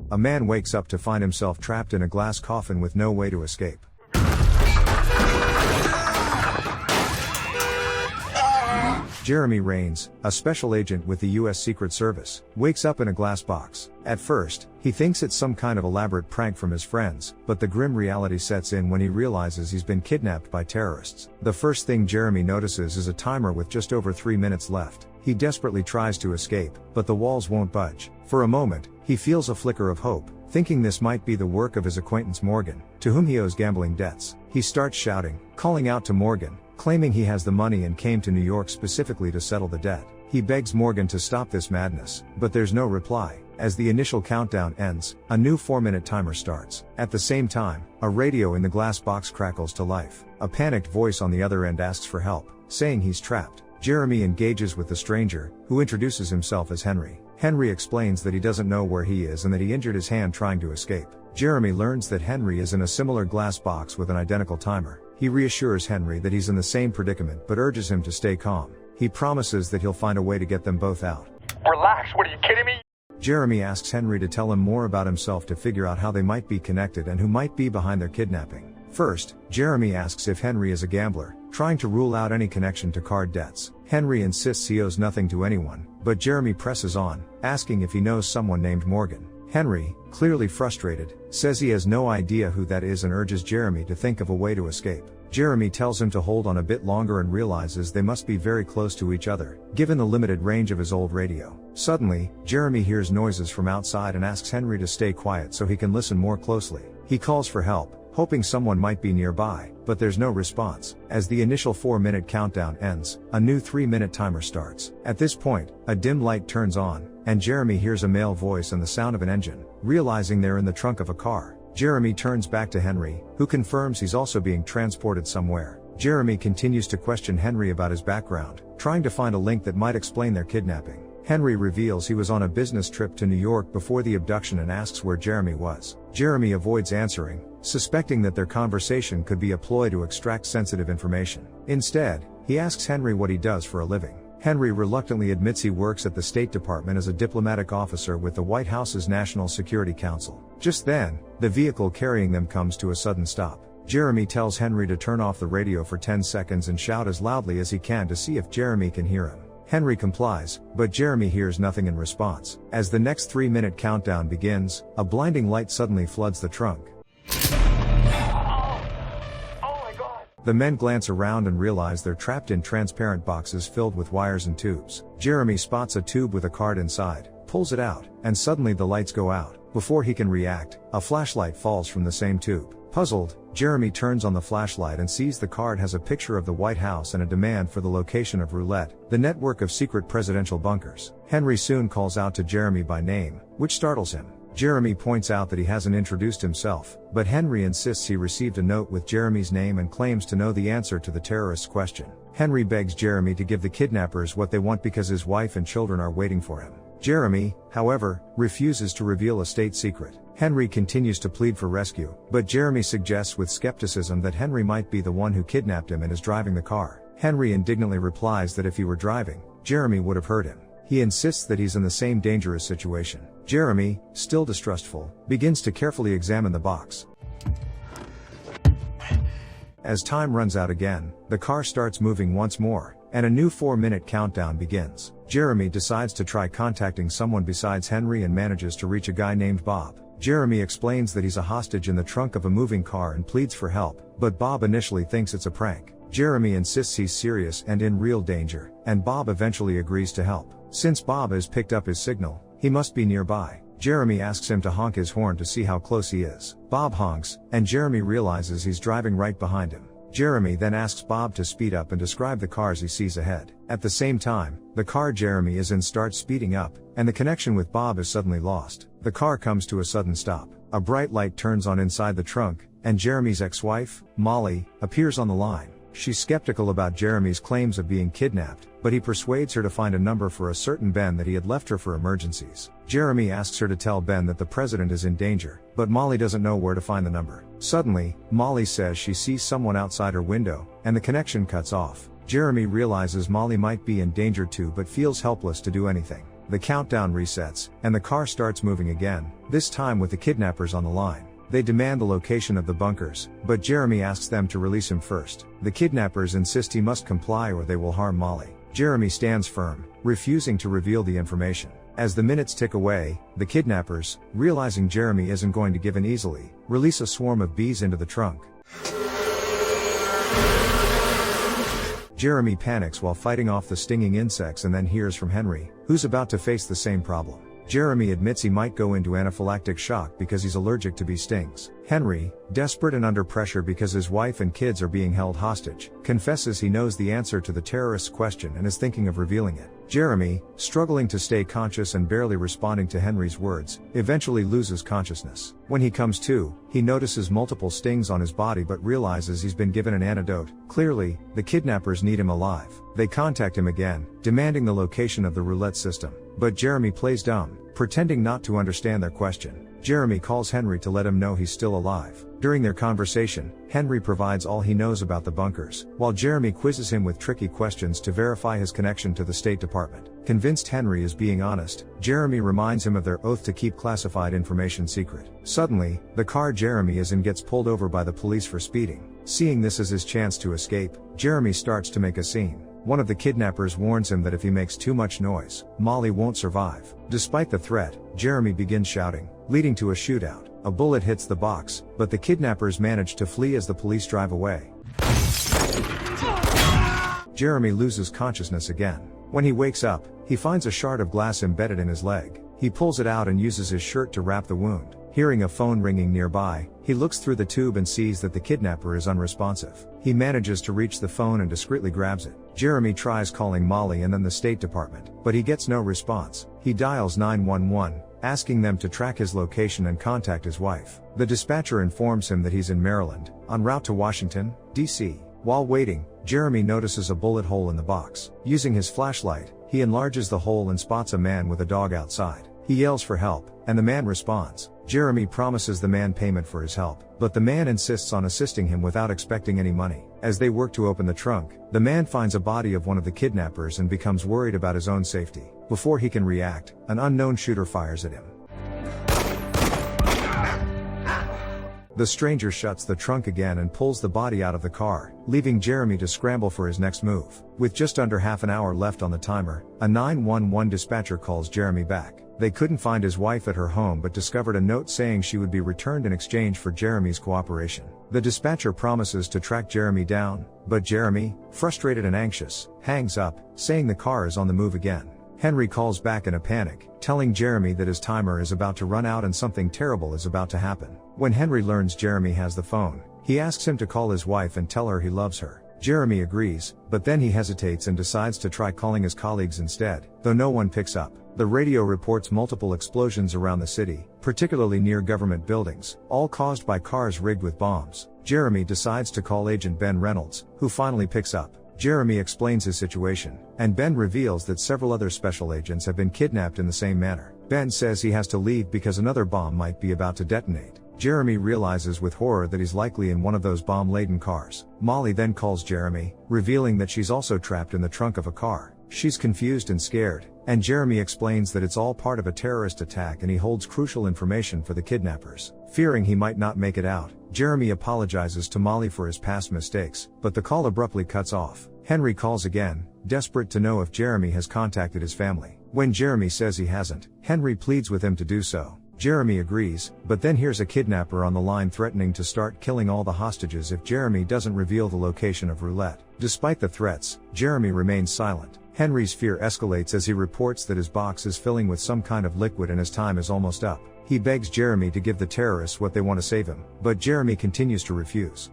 A man wakes up to find himself trapped in a glass coffin with no way to escape. Jeremy Raines, a special agent with the U.S. Secret Service, wakes up in a glass box. At first, he thinks it's some kind of elaborate prank from his friends, but the grim reality sets in when he realizes he's been kidnapped by terrorists. The first thing Jeremy notices is a timer with just over 3 minutes left. He desperately tries to escape, but the walls won't budge. For a moment, he feels a flicker of hope, thinking this might be the work of his acquaintance Morgan, to whom he owes gambling debts. He starts shouting, calling out to Morgan, claiming he has the money and came to New York specifically to settle the debt. He begs Morgan to stop this madness, but there's no reply. As the initial countdown ends, a new 4-minute timer starts. At the same time, a radio in the glass box crackles to life. A panicked voice on the other end asks for help, saying he's trapped. Jeremy engages with the stranger, who introduces himself as Henry. Henry explains that he doesn't know where he is and that he injured his hand trying to escape. Jeremy learns that Henry is in a similar glass box with an identical timer. He reassures Henry that he's in the same predicament but urges him to stay calm. He promises that he'll find a way to get them both out. Relax, what are you kidding me? Jeremy asks Henry to tell him more about himself to figure out how they might be connected and who might be behind their kidnapping. First, Jeremy asks if Henry is a gambler, trying to rule out any connection to card debts. Henry insists he owes nothing to anyone, but Jeremy presses on, asking if he knows someone named Morgan. Henry, clearly frustrated, says he has no idea who that is and urges Jeremy to think of a way to escape. Jeremy tells him to hold on a bit longer and realizes they must be very close to each other, given the limited range of his old radio. Suddenly, Jeremy hears noises from outside and asks Henry to stay quiet so he can listen more closely. He calls for help, hoping someone might be nearby, but there's no response. As the initial 4-minute countdown ends, a new 3-minute timer starts. At this point, a dim light turns on, and Jeremy hears a male voice and the sound of an engine. Realizing they're in the trunk of a car, Jeremy turns back to Henry, who confirms he's also being transported somewhere. Jeremy continues to question Henry about his background, trying to find a link that might explain their kidnapping. Henry reveals he was on a business trip to New York before the abduction and asks where Jeremy was. Jeremy avoids answering, suspecting that their conversation could be a ploy to extract sensitive information. Instead, he asks Henry what he does for a living. Henry reluctantly admits he works at the State Department as a diplomatic officer with the White House's National Security Council. Just then, the vehicle carrying them comes to a sudden stop. Jeremy tells Henry to turn off the radio for 10 seconds and shout as loudly as he can to see if Jeremy can hear him. Henry complies, but Jeremy hears nothing in response. As the next 3-minute countdown begins, a blinding light suddenly floods the trunk. The men glance around and realize they're trapped in transparent boxes filled with wires and tubes. Jeremy spots a tube with a card inside, pulls it out, and suddenly the lights go out. Before he can react, a flashlight falls from the same tube. Puzzled, Jeremy turns on the flashlight and sees the card has a picture of the White House and a demand for the location of Roulette, the network of secret presidential bunkers. Henry soon calls out to Jeremy by name, which startles him. Jeremy points out that he hasn't introduced himself, but Henry insists he received a note with Jeremy's name and claims to know the answer to the terrorist's question. Henry begs Jeremy to give the kidnappers what they want because his wife and children are waiting for him. Jeremy, however, refuses to reveal a state secret. Henry continues to plead for rescue, but Jeremy suggests with skepticism that Henry might be the one who kidnapped him and is driving the car. Henry indignantly replies that if he were driving, Jeremy would have heard him. He insists that he's in the same dangerous situation. Jeremy, still distrustful, begins to carefully examine the box. As time runs out again, the car starts moving once more, and a new 4-minute countdown begins. Jeremy decides to try contacting someone besides Henry and manages to reach a guy named Bob. Jeremy explains that he's a hostage in the trunk of a moving car and pleads for help, but Bob initially thinks it's a prank. Jeremy insists he's serious and in real danger, and Bob eventually agrees to help. Since Bob has picked up his signal, he must be nearby. Jeremy asks him to honk his horn to see how close he is. Bob honks, and Jeremy realizes he's driving right behind him. Jeremy then asks Bob to speed up and describe the cars he sees ahead. At the same time, the car Jeremy is in starts speeding up, and the connection with Bob is suddenly lost. The car comes to a sudden stop. A bright light turns on inside the trunk, and Jeremy's ex-wife, Molly, appears on the line. She's skeptical about Jeremy's claims of being kidnapped, but he persuades her to find a number for a certain Ben that he had left her for emergencies. Jeremy asks her to tell Ben that the president is in danger, but Molly doesn't know where to find the number. Suddenly, Molly says she sees someone outside her window, and the connection cuts off. Jeremy realizes Molly might be in danger too but feels helpless to do anything. The countdown resets, and the car starts moving again, this time with the kidnappers on the line. They demand the location of the bunkers, but Jeremy asks them to release him first. The kidnappers insist he must comply or they will harm Molly. Jeremy stands firm, refusing to reveal the information. As the minutes tick away, the kidnappers, realizing Jeremy isn't going to give in easily, release a swarm of bees into the trunk. Jeremy panics while fighting off the stinging insects and then hears from Henry, who's about to face the same problem. Jeremy admits he might go into anaphylactic shock because he's allergic to bee stings. Henry, desperate and under pressure because his wife and kids are being held hostage, confesses he knows the answer to the terrorist's question and is thinking of revealing it. Jeremy, struggling to stay conscious and barely responding to Henry's words, eventually loses consciousness. When he comes to, he notices multiple stings on his body but realizes he's been given an antidote. Clearly, the kidnappers need him alive. They contact him again, demanding the location of the roulette system. But Jeremy plays dumb, pretending not to understand their question. Jeremy calls Henry to let him know he's still alive. During their conversation, Henry provides all he knows about the bunkers, while Jeremy quizzes him with tricky questions to verify his connection to the State Department. Convinced Henry is being honest, Jeremy reminds him of their oath to keep classified information secret. Suddenly, the car Jeremy is in gets pulled over by the police for speeding. Seeing this as his chance to escape, Jeremy starts to make a scene. One of the kidnappers warns him that if he makes too much noise, Molly won't survive. Despite the threat, Jeremy begins shouting, leading to a shootout. A bullet hits the box, but the kidnappers manage to flee as the police drive away. Jeremy loses consciousness again. When he wakes up, he finds a shard of glass embedded in his leg. He pulls it out and uses his shirt to wrap the wound. Hearing a phone ringing nearby, he looks through the tube and sees that the kidnapper is unresponsive. He manages to reach the phone and discreetly grabs it. Jeremy tries calling Molly and then the State Department, but he gets no response. He dials 911, asking them to track his location and contact his wife. The dispatcher informs him that he's in Maryland, en route to Washington, D.C. While waiting, Jeremy notices a bullet hole in the box. Using his flashlight, he enlarges the hole and spots a man with a dog outside. He yells for help, and the man responds. Jeremy promises the man payment for his help, but the man insists on assisting him without expecting any money. As they work to open the trunk, the man finds a body of one of the kidnappers and becomes worried about his own safety. Before he can react, an unknown shooter fires at him. The stranger shuts the trunk again and pulls the body out of the car, leaving Jeremy to scramble for his next move. With just under half an hour left on the timer, a 911 dispatcher calls Jeremy back. They couldn't find his wife at her home but discovered a note saying she would be returned in exchange for Jeremy's cooperation. The dispatcher promises to track Jeremy down, but Jeremy, frustrated and anxious, hangs up, saying the car is on the move again. Henry calls back in a panic, telling Jeremy that his timer is about to run out and something terrible is about to happen. When Henry learns Jeremy has the phone, he asks him to call his wife and tell her he loves her. Jeremy agrees, but then he hesitates and decides to try calling his colleagues instead, though no one picks up. The radio reports multiple explosions around the city, particularly near government buildings, all caused by cars rigged with bombs. Jeremy decides to call Agent Ben Reynolds, who finally picks up. Jeremy explains his situation, and Ben reveals that several other special agents have been kidnapped in the same manner. Ben says he has to leave because another bomb might be about to detonate. Jeremy realizes with horror that he's likely in one of those bomb-laden cars. Molly then calls Jeremy, revealing that she's also trapped in the trunk of a car. She's confused and scared, and Jeremy explains that it's all part of a terrorist attack and he holds crucial information for the kidnappers. Fearing he might not make it out, Jeremy apologizes to Molly for his past mistakes, but the call abruptly cuts off. Henry calls again, desperate to know if Jeremy has contacted his family. When Jeremy says he hasn't, Henry pleads with him to do so. Jeremy agrees, but then hears a kidnapper on the line threatening to start killing all the hostages if Jeremy doesn't reveal the location of roulette. Despite the threats, Jeremy remains silent. Henry's fear escalates as he reports that his box is filling with some kind of liquid and his time is almost up. He begs Jeremy to give the terrorists what they want to save him, but Jeremy continues to refuse.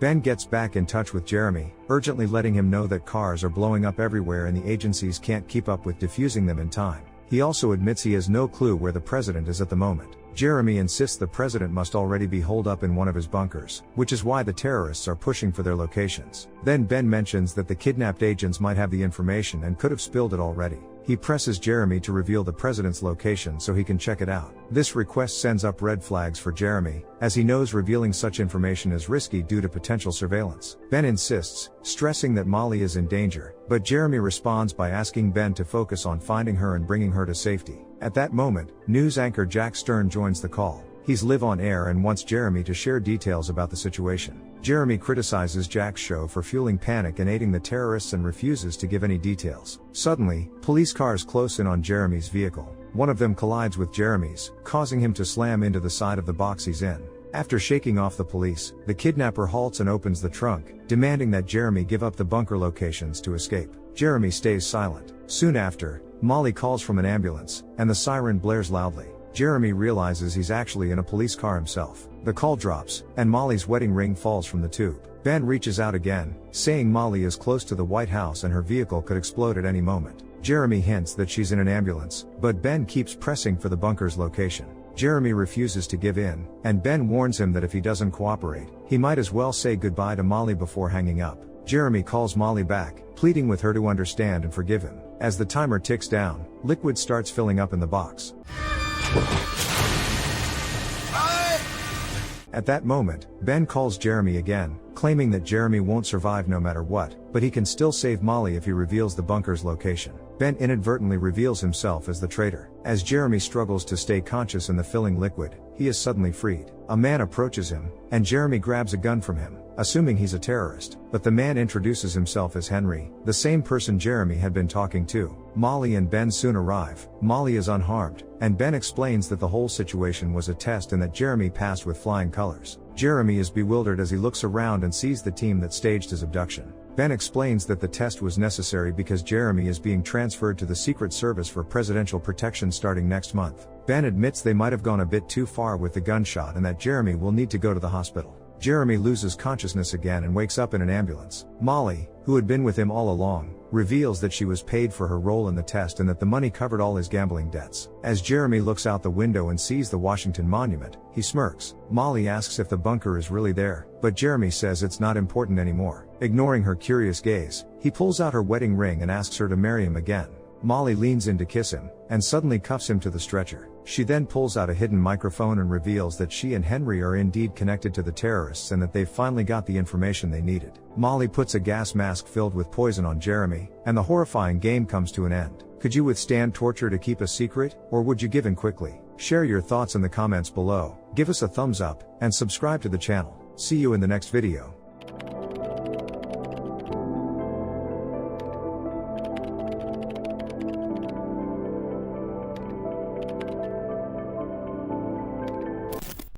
Ben gets back in touch with Jeremy, urgently letting him know that cars are blowing up everywhere and the agencies can't keep up with defusing them in time. He also admits he has no clue where the president is at the moment. Jeremy insists the president must already be holed up in one of his bunkers, which is why the terrorists are pushing for their locations. Then Ben mentions that the kidnapped agents might have the information and could have spilled it already. He presses Jeremy to reveal the president's location so he can check it out. This request sends up red flags for Jeremy, as he knows revealing such information is risky due to potential surveillance. Ben insists, stressing that Molly is in danger, but Jeremy responds by asking Ben to focus on finding her and bringing her to safety. At that moment, news anchor Jack Stern joins the call. He's live on air and wants Jeremy to share details about the situation. Jeremy criticizes Jack's show for fueling panic and aiding the terrorists and refuses to give any details. Suddenly, police cars close in on Jeremy's vehicle. One of them collides with Jeremy's, causing him to slam into the side of the box he's in. After shaking off the police, the kidnapper halts and opens the trunk, demanding that Jeremy give up the bunker locations to escape. Jeremy stays silent. Soon after, Molly calls from an ambulance, and the siren blares loudly. Jeremy realizes he's actually in a police car himself. The call drops, and Molly's wedding ring falls from the tube. Ben reaches out again, saying Molly is close to the White House and her vehicle could explode at any moment. Jeremy hints that she's in an ambulance, but Ben keeps pressing for the bunker's location. Jeremy refuses to give in, and Ben warns him that if he doesn't cooperate, he might as well say goodbye to Molly before hanging up. Jeremy calls Molly back, pleading with her to understand and forgive him. As the timer ticks down, liquid starts filling up in the box. At that moment, Ben calls Jeremy again, claiming that Jeremy won't survive no matter what, but he can still save Molly if he reveals the bunker's location. Ben inadvertently reveals himself as the traitor. As Jeremy struggles to stay conscious in the filling liquid, he is suddenly freed. A man approaches him, and Jeremy grabs a gun from him, assuming he's a terrorist. But the man introduces himself as Henry, the same person Jeremy had been talking to. Molly and Ben soon arrive. Molly is unharmed, and Ben explains that the whole situation was a test and that Jeremy passed with flying colors. Jeremy is bewildered as he looks around and sees the team that staged his abduction. Ben explains that the test was necessary because Jeremy is being transferred to the Secret Service for presidential protection starting next month. Ben admits they might have gone a bit too far with the gunshot and that Jeremy will need to go to the hospital. Jeremy loses consciousness again and wakes up in an ambulance. Molly, who had been with him all along, reveals that she was paid for her role in the test and that the money covered all his gambling debts. As Jeremy looks out the window and sees the Washington Monument, he smirks. Molly asks if the bunker is really there, but Jeremy says it's not important anymore. Ignoring her curious gaze, he pulls out her wedding ring and asks her to marry him again. Molly leans in to kiss him, and suddenly cuffs him to the stretcher. She then pulls out a hidden microphone and reveals that she and Henry are indeed connected to the terrorists and that they've finally got the information they needed. Molly puts a gas mask filled with poison on Jeremy, and the horrifying game comes to an end. Could you withstand torture to keep a secret, or would you give in quickly? Share your thoughts in the comments below, give us a thumbs up, and subscribe to the channel. See you in the next video.